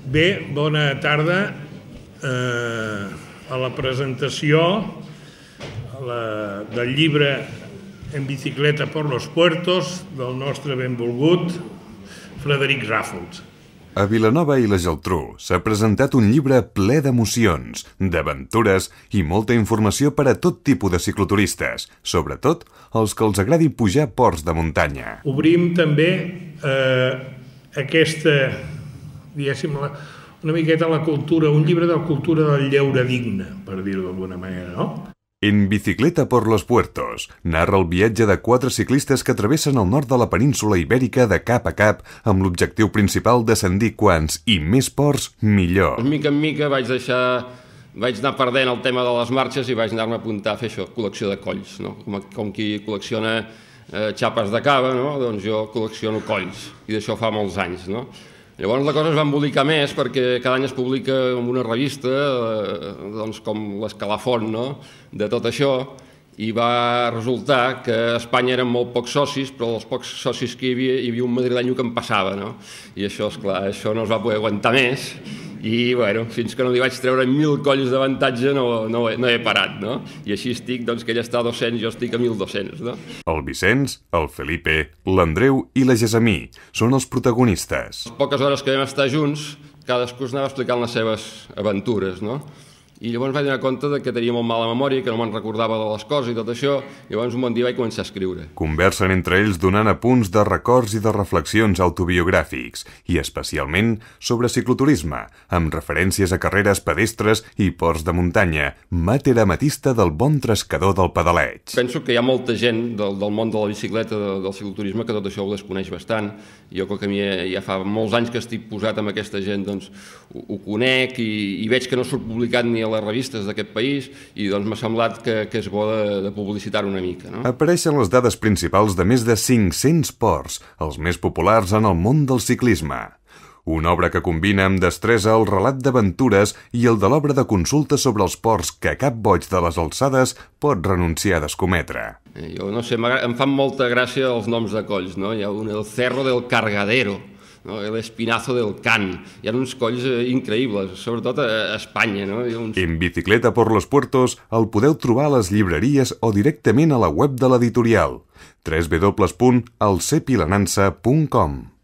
Bé, bona tarda. A la presentació del llibre En bicicleta por los puertos del nostre benvolgut Frederic Ràfols. A Vilanova i la Geltrú s'ha presentat un llibre ple d'emocions, d'aventures i molta informació per a tot tipus de cicloturistes, sobretot els que els agradi pujar ports de muntanya. Obrim també aquesta, diguéssim, una miqueta la cultura, un llibre de la cultura del lleure digne, per dir-ho d'alguna manera, no? En bicicleta por los puertos narra el viatge de 4 ciclistes que travessen el nord de la península Ibèrica de cap a cap amb l'objectiu principal d'ascendir quants i més ports millor. Mica en mica vaig anar perdent el tema de les marxes i vaig anar-me a apuntar a fer això, col·lecció de colls, no? Com qui col·lecciona xapes de cava, no? Doncs jo col·lecciono colls, i d'això fa molts anys, no? Llavors la cosa es va embolicar més perquè cada any es publica en una revista, doncs com l'Escalafont, no?, de tot això, i va resultar que a Espanya eren molt pocs socis, però dels pocs socis que hi havia un madrilenyo que em passava, no? I això, esclar, això no es va poder aguantar més, i, bueno, fins que no li vaig treure 1.000 colls d'avantatge no he parat, no? I així estic, doncs, que ell està a 200, jo estic a 1.200, no? El Vicenç, el Felipe, l'Andreu i la Gessamí són els protagonistes. Les poques hores que vam estar junts, cadascú es anava explicant les seves aventures, no? I llavors vaig donar compte que tenia molt mala memòria, que no me'n recordava de les coses i tot això, i llavors un bon dia vaig començar a escriure. Conversen entre ells donant apunts de records i de reflexions autobiogràfics, i especialment sobre cicloturisme, amb referències a carreres pedestres i ports de muntanya, màter amatista del bon trescador del pedaleig. Penso que hi ha molta gent del món de la bicicleta, del cicloturisme, que tot això ho desconeix bastant. Jo, que a mi ja fa molts anys que estic posat amb aquesta gent, doncs ho conec i veig que no surt publicat ni a les revistes d'aquest país i doncs m'ha semblat que és bo de publicitar-ho una mica, no? Apareixen les dades principals de més de 500 ports, els més populars en el món del ciclisme. Una obra que combina amb destresa el relat d'aventures i el de l'obra de consulta sobre els ports que cap boig de les alçades pot renunciar a descometre. Jo no sé, em fan molta gràcia els noms de colls, no? Hi ha el Cerro del Cargadero, l'Espinazo del Can. Hi ha uns colls increïbles, sobretot a Espanya, no? En bicicleta por los puertos el podeu trobar a les llibreries o directament a la web de l'editorial www.alcepilanança.com.